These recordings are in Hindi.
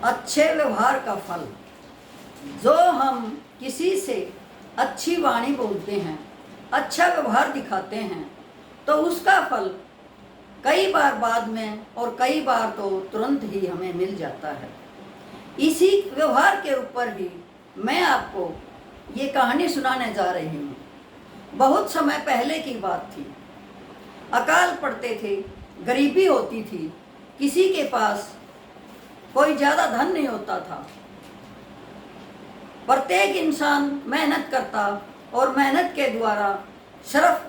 अच्छे व्यवहार का फल। जो हम किसी से अच्छी वाणी बोलते हैं, अच्छा व्यवहार दिखाते हैं, तो उसका फल कई बार बाद में और कई बार तो तुरंत ही हमें मिल जाता है। इसी व्यवहार के ऊपर ही मैं आपको ये कहानी सुनाने जा रही हूँ। बहुत समय पहले की बात थी। अकाल पड़ते थे, गरीबी होती थी, किसी के पास कोई ज़्यादा धन नहीं होता था। प्रत्येक इंसान मेहनत करता और मेहनत के द्वारा सिर्फ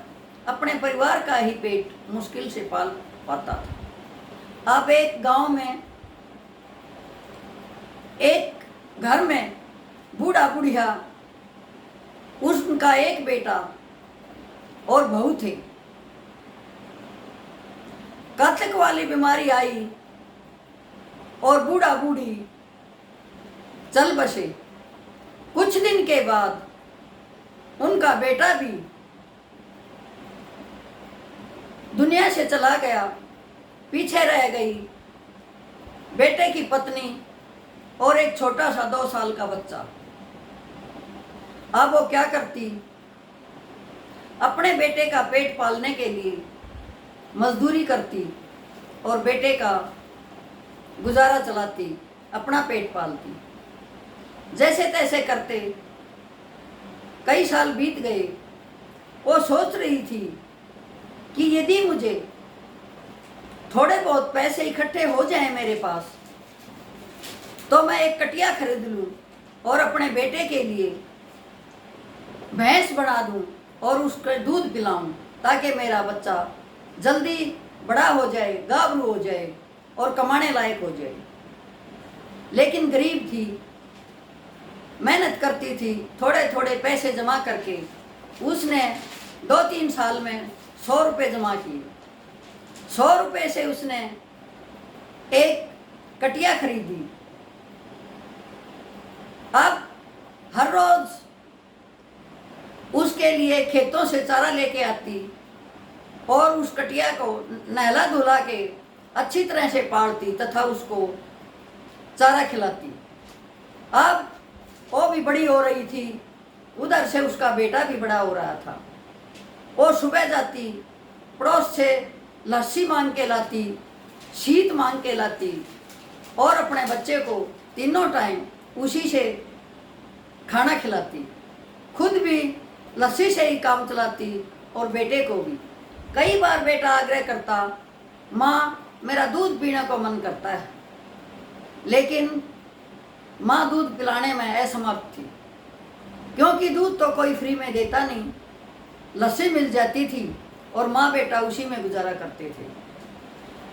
अपने परिवार का ही पेट मुश्किल से पाल पाता था। अब एक गांव में एक घर में बूढ़ा बुढ़िया, उसका एक बेटा और बहू थे। घातक वाली बीमारी आई और बूढ़ा बूढ़ी चल बसे। कुछ दिन के बाद उनका बेटा भी दुनिया से चला गया। पीछे रह गई बेटे की पत्नी और एक छोटा सा 2 साल का बच्चा। अब वो क्या करती? अपने बेटे का पेट पालने के लिए मजदूरी करती और बेटे का गुजारा चलाती, अपना पेट पालती। जैसे तैसे करते कई साल बीत गए। वो सोच रही थी कि यदि मुझे थोड़े बहुत पैसे इकट्ठे हो जाएं मेरे पास, तो मैं एक कटिया खरीद लूं और अपने बेटे के लिए भैंस बना दूं और उसका दूध पिलाऊं, ताकि मेरा बच्चा जल्दी बड़ा हो जाए, गाभरू हो जाए और कमाने लायक हो जाए। लेकिन गरीब थी, मेहनत करती थी, थोड़े थोड़े पैसे जमा करके उसने 2-3 साल में 100 रुपये जमा किए। 100 रुपये से उसने एक कटिया खरीदी। अब हर रोज उसके लिए खेतों से चारा लेके आती और उस कटिया को नहला धुला के अच्छी तरह से पालती तथा उसको चारा खिलाती। अब वो भी बड़ी हो रही थी, उधर से उसका बेटा भी बड़ा हो रहा था। वो सुबह जाती, पड़ोस से लस्सी मांग के लाती, शीत मांग के लाती और अपने बच्चे को तीनों टाइम उसी से खाना खिलाती। खुद भी लस्सी से ही काम चलाती और बेटे को भी। कई बार बेटा आग्रह करता, माँ मेरा दूध पीने को मन करता है, लेकिन माँ दूध पिलाने में असमर्थ थी, क्योंकि दूध तो कोई फ्री में देता नहीं। लस्सी मिल जाती थी और माँ बेटा उसी में गुजारा करते थे।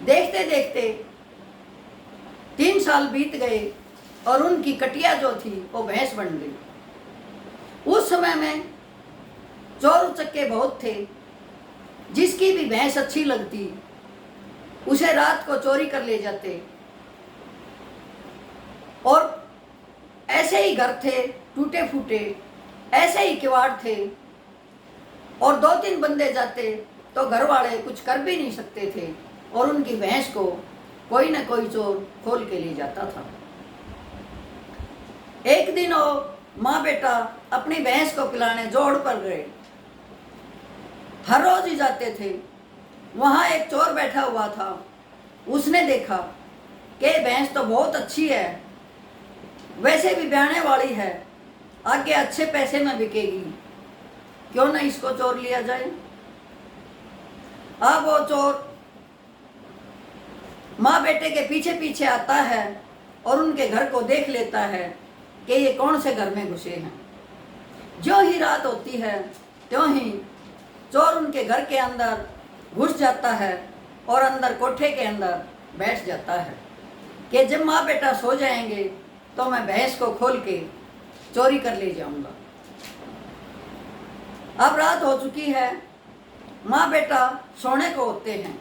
देखते देखते 3 साल बीत गए और उनकी कटिया जो थी वो भैंस बन गई। उस समय में चोर उचक्के बहुत थे। जिसकी भी भैंस अच्छी लगती उसे रात को चोरी कर ले जाते। और ऐसे ही घर थे टूटे फूटे, ऐसे ही किवाड़ थे, और 2-3 बंदे जाते तो घर वाले कुछ कर भी नहीं सकते थे और उनकी भैंस को कोई ना कोई चोर खोल के ले जाता था। एक दिन वो माँ बेटा अपनी भैंस को पिलाने जोड़ पर गए। हर रोज ही जाते थे। वहाँ एक चोर बैठा हुआ था। उसने देखा कि भैंस तो बहुत अच्छी है, वैसे भी ब्याने वाली है, आगे अच्छे पैसे में बिकेगी, क्यों ना इसको चोर लिया जाए। अब वो चोर माँ बेटे के पीछे पीछे आता है और उनके घर को देख लेता है कि ये कौन से घर में घुसे हैं। जो ही रात होती है त्यों ही चोर उनके घर के अंदर घुस जाता है और अंदर कोठे के अंदर बैठ जाता है कि जब माँ बेटा सो जाएंगे तो मैं भैंस को खोल के चोरी कर ले जाऊंगा। अब रात हो चुकी है, माँ बेटा सोने को होते हैं।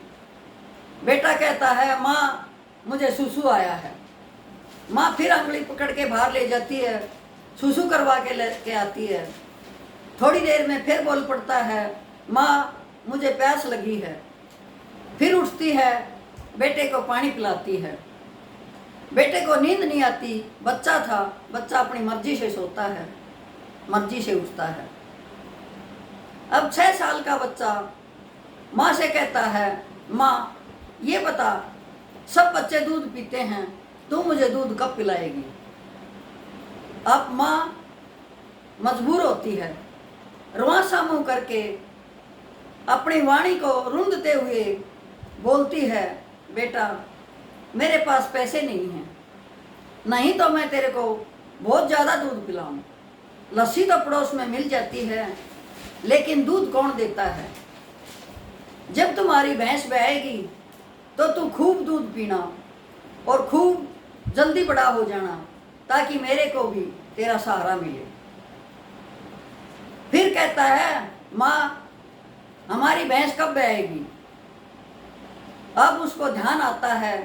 बेटा कहता है, माँ मुझे सुसु आया है। माँ फिर अंगली पकड़ के बाहर ले जाती है, सुसु करवा के लेके आती है। थोड़ी देर में फिर बोल पड़ता है, माँ मुझे प्यास लगी है। फिर उठती है, बेटे को पानी पिलाती है। बेटे को नींद नहीं आती, बच्चा था, बच्चा अपनी मर्जी से सोता है, मर्जी से उठता है। अब 6 साल का बच्चा माँ से कहता है, माँ ये बता, सब बच्चे दूध पीते हैं, तू मुझे दूध कब पिलाएगी? अब माँ मजबूर होती है, रुआंसा मुँह करके अपनी वाणी को रूंधते हुए बोलती है, बेटा मेरे पास पैसे नहीं हैं, नहीं तो मैं तेरे को बहुत ज़्यादा दूध पिलाऊं। लस्सी तो पड़ोस में मिल जाती है, लेकिन दूध कौन देता है? जब तुम्हारी भैंस ब्याएगी तो तू खूब दूध पीना और खूब जल्दी बड़ा हो जाना, ताकि मेरे को भी तेरा सहारा मिले। फिर कहता है, माँ हमारी भैंस कब ब्याएगी? अब उसको ध्यान आता है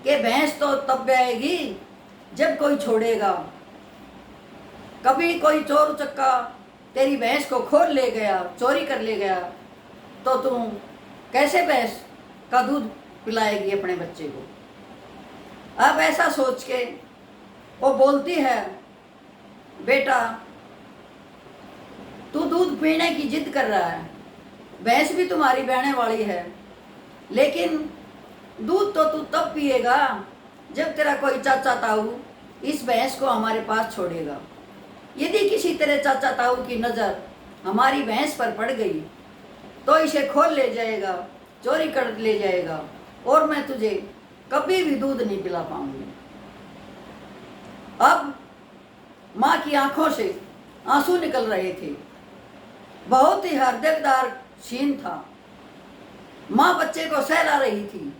कि भैंस तो तब ब्याएगी जब कोई छोड़ेगा। कभी कोई चोर चक्का तेरी भैंस को खोल ले गया, चोरी कर ले गया, तो तू कैसे भैंस का दूध पिलाएगी अपने बच्चे को? अब ऐसा सोच के वो बोलती है, बेटा तू दूध पीने की जिद कर रहा है, भैंस भी तुम्हारी बहने वाली है, लेकिन दूध तो तू तब पिएगा जब तेरा कोई चाचा ताऊ इस भैंस को हमारे पास छोड़ेगा। यदि किसी तेरे चाचा ताऊ की नज़र हमारी भैंस पर पड़ गई तो इसे खोल ले जाएगा, चोरी कर ले जाएगा, और मैं तुझे कभी भी दूध नहीं पिला पाऊंगी। अब माँ की आंखों से आंसू निकल रहे थे। बहुत ही हृदयदार सीन था। माँ बच्चे को सहला रही थी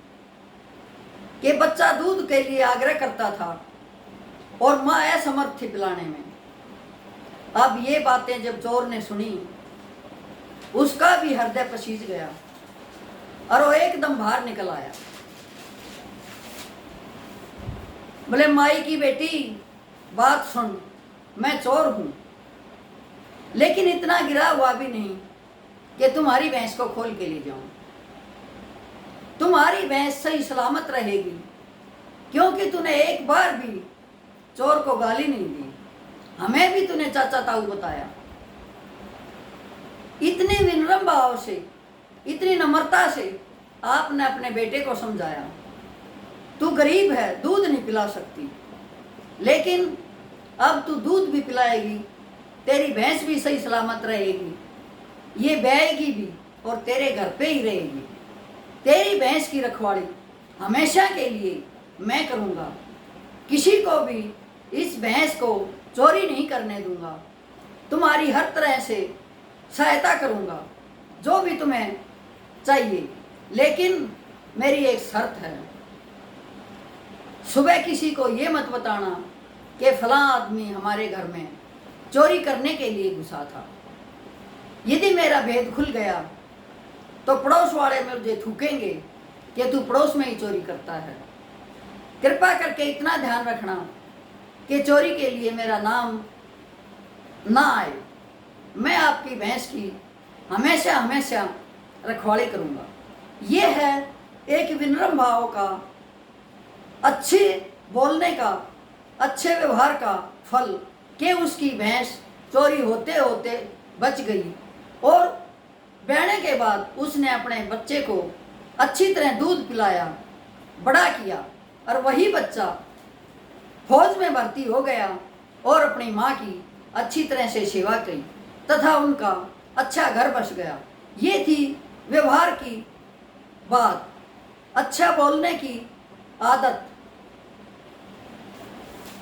कि बच्चा दूध के लिए आग्रह करता था और माँ असमर्थ थी पिलाने में। अब ये बातें जब चोर ने सुनी, उसका भी हृदय पसीज गया और वो एकदम बाहर निकल आया। बोले, माई की बेटी बात सुन, मैं चोर हूं, लेकिन इतना गिरा हुआ भी नहीं कि तुम्हारी भैंस को खोल के ले जाऊं। तुम्हारी भैंस सही सलामत रहेगी, क्योंकि तूने एक बार भी चोर को गाली नहीं दी, हमें भी तूने चाचा ताऊ बताया। इतने विनम्र भाव से, इतनी नम्रता से आपने अपने बेटे को समझाया। तू गरीब है, दूध नहीं पिला सकती, लेकिन अब तू दूध भी पिलाएगी, तेरी भैंस भी सही सलामत रहेगी, ये ब्याएगी भी और तेरे घर पे ही रहेगी। तेरी भैंस की रखवाली हमेशा के लिए मैं करूँगा, किसी को भी इस भैंस को चोरी नहीं करने दूंगा, तुम्हारी हर तरह से सहायता करूँगा, जो भी तुम्हें चाहिए, लेकिन मेरी एक शर्त है, सुबह किसी को ये मत बताना कि फलां आदमी हमारे घर में चोरी करने के लिए घुसा था। यदि मेरा भेद खुल गया तो पड़ोस वाले मुझे थूकेंगे कि तू पड़ोस में ही चोरी करता है। कृपा करके इतना ध्यान रखना कि चोरी के लिए मेरा नाम ना आए। मैं आपकी भैंस की हमेशा हमेशा रखवाली करूँगा। ये है एक विनम्र भाव का, अच्छे बोलने का, अच्छे व्यवहार का फल कि उसकी भैंस चोरी होते होते बच गई और ब्याने के बाद उसने अपने बच्चे को अच्छी तरह दूध पिलाया, बड़ा किया, और वही बच्चा फौज में भर्ती हो गया और अपनी माँ की अच्छी तरह से सेवा की तथा उनका अच्छा घर बस गया। ये थी व्यवहार की बात, अच्छा बोलने की आदत।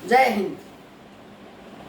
जय हिंद।